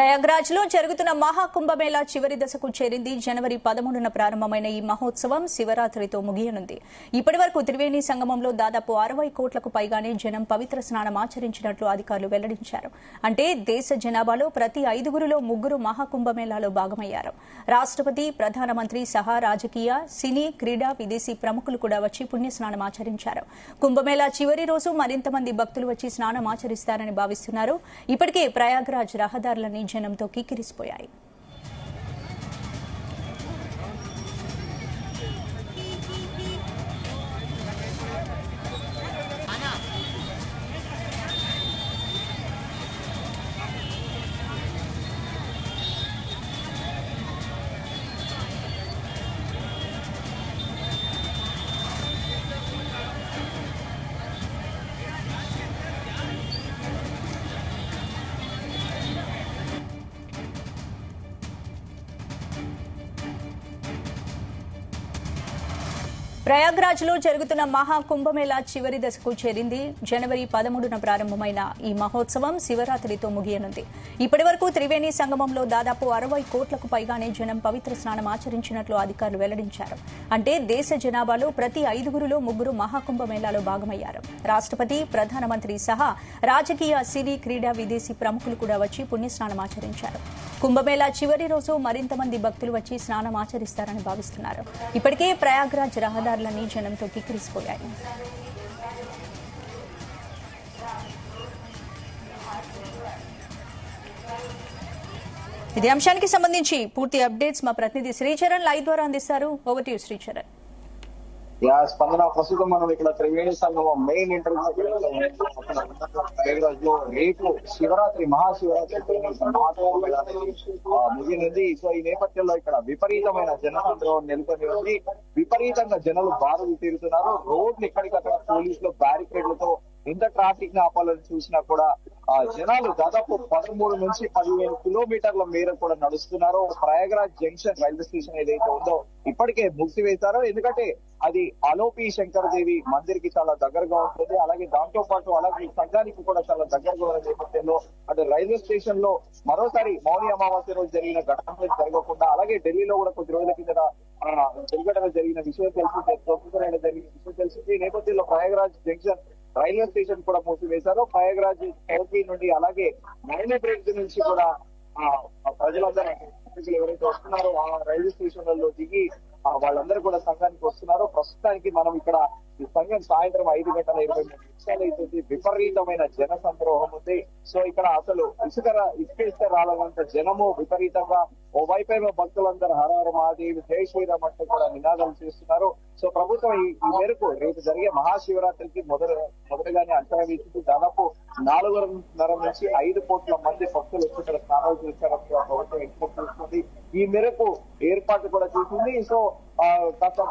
ప్రయాగ్రాజ్ లో జరుగుతున్న మహాకుంభమేళా చివరి దశకు చేరింది. జనవరి 13న ప్రారంభమైన ఈ మహోత్సవం శివరాత్రితో ముగియనుంది. ఇప్పటి వరకు త్రివేణి సంగమంలో దాదాపు 60 కోట్లకు పైగానే జనం పవిత్ర స్నానం ఆచరించినట్లు అధికారులు వెల్లడించారు. అంటే దేశ జనాభాలో ప్రతి 5గురిలో 3 మహాకుంభమేళాలో భాగమయ్యారు. రాష్ట్రపతి, ప్రధానమంత్రి సహా రాజకీయ, సినీ, క్రీడా, విదేశీ ప్రముఖులు కూడా వచ్చి పుణ్యస్నానం ఆచరించారు. కుంభమేళా చివరి రోజు మరింత మంది భక్తులు వచ్చి స్నానం ఆచరిస్తారని భావిస్తున్నారు. ఇప్పటికే ప్రయాగ్రాజ్ రహదారులని జనంతో కిక్కిరిసిపోయాయి. ప్రయాగ్రాజ్ లో జరుగుతున్న మహాకుంభమేళా చివరి దశకు చేరింది. జనవరి 13న ప్రారంభమైన ఈ మహోత్సవం శివరాత్రితో ముగియనుంది. ఇప్పటి వరకు త్రివేణి సంగమంలో దాదాపు 60 కోట్లకు పైగానే జనం పవిత్ర స్నానం ఆచరించినట్లు అధికారులు వెల్లడించారు. అంటే దేశ జనాభాలో ప్రతి 5గురిలో 3 మహాకుంభమేళాలో భాగమయ్యారు. రాష్ట్రపతి, ప్రధానమంత్రి సహా రాజకీయ, సినీ, క్రీడా, విదేశీ ప్రముఖులు కూడా వచ్చి పుణ్యస్నానం ఆచరించారు. కుంభమేళా చివరి రోజు మరింత మంది భక్తులు వచ్చి స్నానం ఆచరిస్తారని భావిస్తున్నారు. ఇప్పటికే ప్రయాగ్రాజ్ రహదారులన్నీ జనంతో కిక్కిరిసిపోయాయి. ఇదే అంశానికి సంబంధించి పూర్తి అప్డేట్స్ మా ప్రతినిధి శ్రీచరణ్ లైవ్ ద్వారా అందిస్తారు. Over to you Sricharan. స్పందన, ప్రస్తుతం మనం ఇక్కడ త్రివేణి సంగమం మెయిన్ ఇంటర్వ్యూ లో రేపు శివరాత్రి, మహాశివరాత్రి ముగినది. సో ఈ నేపథ్యంలో ఇక్కడ విపరీతమైన జనసంద్రం నెలకొని ఉంది. విపరీతంగా జనాలు బారులు తీరుతున్నారు. రోడ్లు ఎక్కడికక్కడ పోలీసులు బ్యారికేడ్లతో ఎంత ట్రాఫిక్ ని ఆపాలని చూసినా కూడా జనాలు దాదాపు 13 నుంచి 15 కిలోమీటర్ల మేర కూడా నడుస్తున్నారు. ప్రయాగ్రాజ్ జంక్షన్ రైల్వే స్టేషన్ ఏదైతే ఉందో ఇప్పటికే మూసివేశారో, ఎందుకంటే అది అలోపి శంకర్ దేవి మందిర్ కి చాలా దగ్గరగా ఉంటుంది. అలాగే దాంతో పాటు అలాగే సంఘానికి కూడా చాలా దగ్గరగా ఉన్న నేపథ్యంలో అటు రైల్వే స్టేషన్ లో మరోసారి మౌని అమావాస్య రోజు జరిగిన ఘటనలు జరగకుండా, అలాగే ఢిల్లీలో కూడా కొద్ది రోజుల కింద దుర్ఘటన జరిగిన విషయం తెలిసింది. ఈ నేపథ్యంలో ప్రయాగ్రాజ్ జంక్షన్ రైల్వే స్టేషన్ కూడా మూసివేశారు. ప్రయాగ్రాజ్ చౌకీ నుండి అలాగే రైల్వే బ్రిడ్జ్ నుంచి కూడా ప్రజలందరూ ఎవరైతే వస్తున్నారో ఆ రైల్వే స్టేషన్లలో దిగి వాళ్ళందరూ కూడా సంఘానికి వస్తున్నారు. ప్రస్తుతానికి మనం ఇక్కడ ఈ సంఘం సాయంత్రం 5:20 అవుతుంది. విపరీతమైన జన సంద్రోహం ఉంది. సో ఇక్కడ అసలు ఇసుక రాలంత జనము విపరీతంగా, ఓవైపేమో భక్తులందరూ హర మహాదేవ్, జై శ్రీరామ్ అంటూ కూడా నినాదాలు చేస్తున్నారు. సో ప్రభుత్వం ఈ మేరకు రేపు జరిగే మహాశివరాత్రికి మొదటగానే అంచనా వేసింది. దాదాపు 4.5 నుంచి 5 కోట్ల మంది భక్తులు వచ్చి ఇక్కడ స్నానాలు చేస్తారని ప్రభుత్వం ఎక్స్పెక్ట్ చేస్తుంది. ఈ మేరకు ఏర్పాటు కూడా చేసింది. సో కాస్త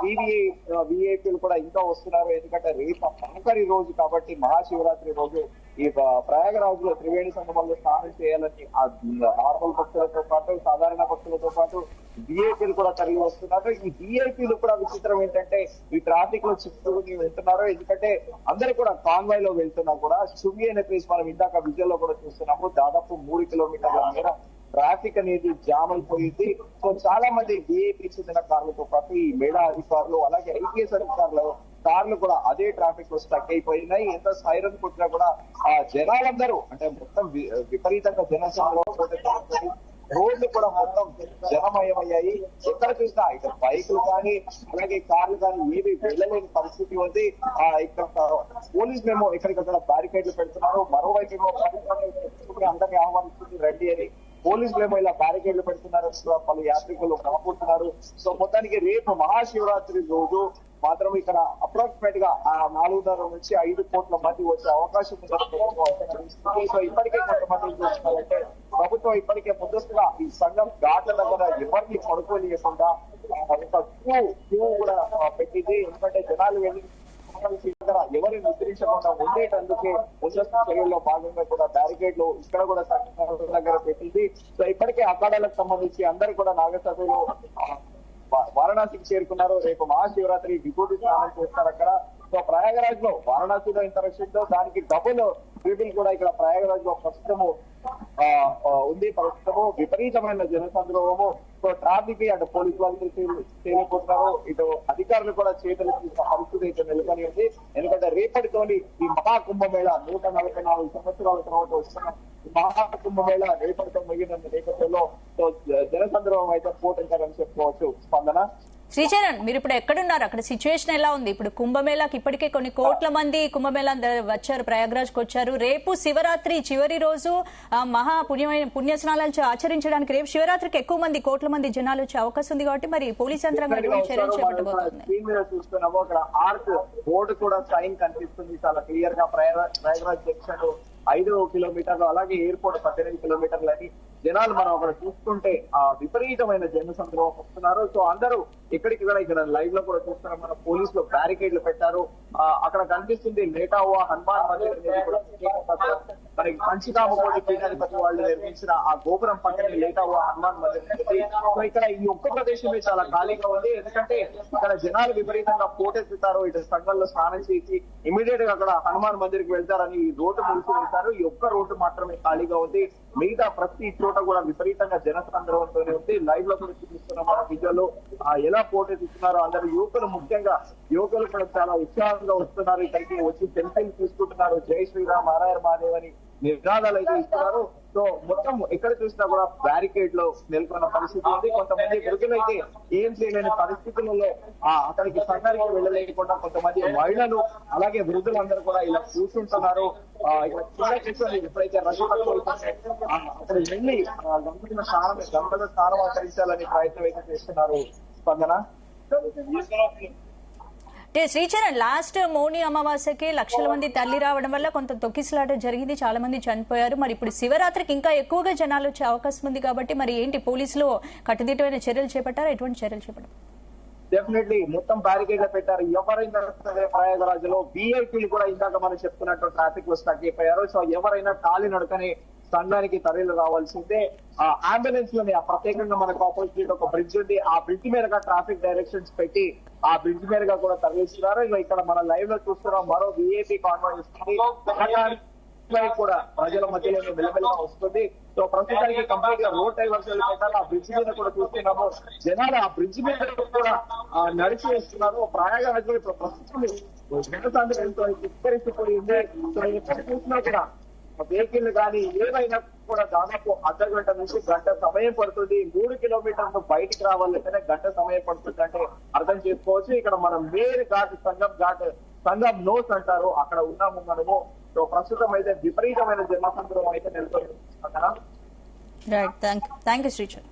విఐపీలు కూడా ఇంకా వస్తున్నారు. ఎందుకంటే రేపు ఆఖరి రోజు కాబట్టి మహాశివరాత్రి రోజు ఈ ప్రయాగరాజ్ లో త్రివేణి సంగమంలో స్నానం చేయాలని నార్మల్ భక్తులతో పాటు, సాధారణ భక్తులతో పాటు విఐపీలు కూడా తరలి వస్తున్నారు. ఈ విఐపీలు కూడా విచిత్రం ఏంటంటే ఈ ట్రాఫిక్ లో చిక్కుకుని వెళ్తున్నారు. ఎందుకంటే అందరూ కూడా కాన్వాయ్ లో వెళ్తున్నా కూడా సువి అనే ప్లేస్ మనం ఇందాక విజువల్ లో కూడా చూస్తున్నాము. దాదాపు 3 కిలోమీటర్ల మేర ట్రాఫిక్ అనేది జామ్ అయిపోయింది. సో చాలా మంది విఐపీ చెందిన కార్లతో పాటు ఈ మేడా అధికారులు, అలాగే ఐపీఎస్ అధికారులు కార్లు కూడా అదే ట్రాఫిక్ లో స్టక్ అయిపోయినాయి. ఎంత సైరన్ కొట్టినా కూడా ఆ జనాలందరూ అంటే మొత్తం విపరీతంగా జనసంద్రం, రోడ్లు కూడా మొత్తం జనమయమయ్యాయి. ఎక్కడ చూసినా ఇక్కడ బైకులు కానీ అలాగే కార్లు కానీ ఏవి వెళ్ళలేని పరిస్థితి ఉంది. ఇక్కడ పోలీస్ మేము ఎక్కడికక్కడ బ్యారికేడ్లు పెడుతున్నారు. మరోవైపు ఏమో అందరినీ ఆహ్వానిస్తుంది రండి అని పోలీసులేమో ఇలా బ్యారికేడ్లు పెడుతున్నారు. పలు యాత్రికులు కనపడుతున్నారు. సో మొత్తానికి రేపు మహాశివరాత్రి రోజు మాత్రం ఇక్కడ అప్రాక్సిమేట్ గా 4.5 నుంచి 5 కోట్ల మంది వచ్చే అవకాశం ఉంది. సో ఇప్పటికే కొంతమంది చూస్తున్నారంటే ప్రభుత్వం ఇప్పటికే ముందస్తుగా ఈ సంఘం ఘాట్ల దగ్గర ఎవరిని పడుకోనియకుండా ఒక క్యూ కూడా పెట్టింది. ఎందుకంటే జనాలు వెళ్ళి ఎవరిని నిద్రించకుండా ఉండేటందుకే ముందస్తు చర్యల్లో భాగంగా కూడా బ్యారికేడ్లు ఇక్కడ కూడా దగ్గర పెట్టింది. సో ఇప్పటికే అఖాడాలకు సంబంధించి అందరూ కూడా నాగసభలో వారణాసికి చేరుకున్నారు. రేపు మహాశివరాత్రి విభూతి స్నానం చేస్తారు. అక్కడ సో ప్రయాగరాజ్ లో వారణాసిలో ఇంత రష్ ఉందో దానికి డబుల్ ట్రిపుల్ కూడా ఇక్కడ ప్రయాగరాజ్ లో ప్రస్తుతము ఉంది. ప్రస్తుతము విపరీతమైన జనసంద్రోహము. సో ట్రాఫిక్ అటు పోలీసు వాళ్ళు చేయలేకపోతున్నారు, ఇటు అధికారులు కూడా చేతులు తీసుకున్న పరిస్థితి అయితే నెలకొని ఉంది. ఎందుకంటే రేపటితోని ఈ మహాకుంభమేళ 144 సంవత్సరాల తర్వాత వస్తున్న మహాకుంభమేళ రేపటితో ముగిన నేపథ్యంలో జనసంద్రోహం అయితే పోటెంటారని చెప్పుకోవచ్చు. స్పందన. శ్రీచరణ్, మీరు ఇప్పుడు ఎక్కడున్నారు? అక్కడ సిచ్యువేషన్ ఎలా ఉంది? ఇప్పుడు కుంభమేళాకి ఇప్పటికే కొన్ని కోట్ల మంది కుంభమేళా వచ్చారు, ప్రయాగ్రాజ్కి వచ్చారు. రేపు శివరాత్రి చివరి రోజు మహా పుణ్యస్నానాలు ఆచరించడానికి రేపు శివరాత్రికి ఎక్కువ మంది, కోట్ల మంది జనాలు వచ్చే అవకాశం ఉంది. కాబట్టి మరి పోలీస్ యంత్రాంగం ఎటువంటి చర్యలు చేపట్టబోతుంది? చూస్తున్నాము అక్కడ ఆర్క్ బోర్డు కూడా సైన్ కనిపిస్తుంది చాలా క్లియర్ గా. ప్రయాగ్రాజ్ జంక్షన్ 5 కిలోమీటర్లు, అలాగే ఎయిర్పోర్ట్ 18 కిలోమీటర్లు అని జనాలు మనం అక్కడ చూసుకుంటే విపరీతమైన జన సంద్రోహం వస్తున్నారు. సో అందరూ ఇక్కడ లైవ్ లో కూడా చూస్తున్నాం, మన పోలీసులు బ్యారికేడ్లు పెట్టారు. అక్కడ కనిపిస్తుంది లేటావా హనుమాన్ మందిర్ అనేది కూడా మనకి పంచకామకోటి పీఠాధిపతి వాళ్ళు నిర్మించిన ఆ గోపురం పక్కనే లేటావా హనుమాన్ మందిర్ ఉంది. సో ఇక్కడ ఈ ఒక్క ప్రదేశమే చాలా ఖాళీగా ఉంది. ఎందుకంటే ఇక్కడ జనాలు విపరీతంగా పోటెత్తుతారు. ఇటు సంఘంలో స్నానం చేసి ఇమీడియట్ గా అక్కడ హనుమాన్ మందిర్ కి వెళ్తారని ఈ రోడ్డు ముగిసి వెళ్తారు. ఈ ఒక్క రోడ్డు మాత్రమే ఖాళీగా ఉంది. మిగతా ప్రతి చోట కూడా విపరీతంగా జనసంద్రోహంతో ఉంది. లైవ్ లో కూడా చూపిస్తున్న మన విజువల్ ఎలా పోటెత్తుతున్నారో అందరూ యువకులు, ముఖ్యంగా యువకులు కూడా చాలా ఉత్సాహంగా వస్తున్నారు. ఇక్కడికి వచ్చి సెల్ఫీలు తీసుకుంటున్నారు. జై శ్రీరామ్, హర మహాదేవ్ అని నినాదాలు అయితే ఇస్తున్నారు. సో మొత్తం ఎక్కడ చూసినా కూడా బ్యారికేడ్ లో నెలకొన్న పరిస్థితి ఉంది. కొంతమంది వృద్ధులైతే ఏం చేయలేని పరిస్థితులలో అక్కడికి సంఘానికి వెళ్ళలేకుండా కొంతమంది మహిళలు అలాగే వృద్ధులందరూ కూడా ఇలా కూర్చుంటున్నారు. ఇక్కడ చిన్న కూర్చొని ఎప్పుడైతే రష్ అక్కడ వెళ్ళి గంగలో స్నానం ఆచరించాలని ప్రయత్నం అయితే చేస్తున్నారు. స్పందన. శ్రీచరణ్, లాస్ట్ మౌని అమావాస్యకి లక్షల మంది తల్లి రావడం వల్ల కొంత తొక్కిసలాట జరిగింది, చాలా మంది చనిపోయారు. మరి ఇప్పుడు శివరాత్రికి ఇంకా ఎక్కువగా జనాలు వచ్చే అవకాశం ఉంది కాబట్టి మరి ఏంటి, పోలీసులు కట్టుదిట్టమైన చర్యలు చేపట్టారా? ఎటువంటి చర్యలు చేపట్టారు? డెఫినెట్లీ మొత్తం బ్యారికేడ్ పెట్టారు. ఎవరైనా ప్రయాగరాజ్ లో విఐపీలు కూడా ఇందాక మనం చెప్తున్నట్టు ట్రాఫిక్ లో స్టక్ అయిపోయారు. సో ఎవరైనా ఖాళీ నడకని సంఘానికి తరలి రావాల్సిందే. అంబులెన్స్ లోని ప్రత్యేకంగా మనకు ఆపోజిట్ ఒక బ్రిడ్జ్ ఉంది. ఆ బ్రిడ్జ్ మీదగా ట్రాఫిక్ డైరెక్షన్స్ పెట్టి ఆ బ్రిడ్జ్ మీదగా కూడా తరలిస్తున్నారు. ఇక్కడ మన లైవ్ లో చూస్తున్నాం, మరో విఐపీ కాన్వాయ్ కూడా ప్రజల మధ్యలో మెల్లమెల్లగా వస్తుంది. సో ప్రస్తుతానికి కంప్లీట్ గా రోడ్ డైవర్షన్ పెట్టాలి. ఆ బ్రిడ్జ్ మీద కూడా చూస్తున్నాము, జనాలు ఆ బ్రిడ్జ్ మీద కూడా నడిచి వస్తున్నారు. ప్రయాగరాజ్ ఇప్పుడు ప్రస్తుతం జనసాంద్రంతో విస్తరించిపోయింది. సో ఎక్కడ చూసినా కూడా వెహికల్ కానీ ఏవైనా కూడా దాదాపు అర్ధగంట నుంచి గంట సమయం పడుతుంది. 3 కిలోమీటర్లు బయటికి రావాలంటేనే గంట సమయం పడుతుంది అంటే అర్థం చేసుకోవచ్చు. ఇక్కడ మనం మేర్ ఘాట్, సంగం నోస్ అంటారు, అక్కడ ఉన్నాము మనము. సో ప్రస్తుతం అయితే విపరీతమైన జనసంద్రోహం అయితే నెలకొంది. Right, thank you Sricharan.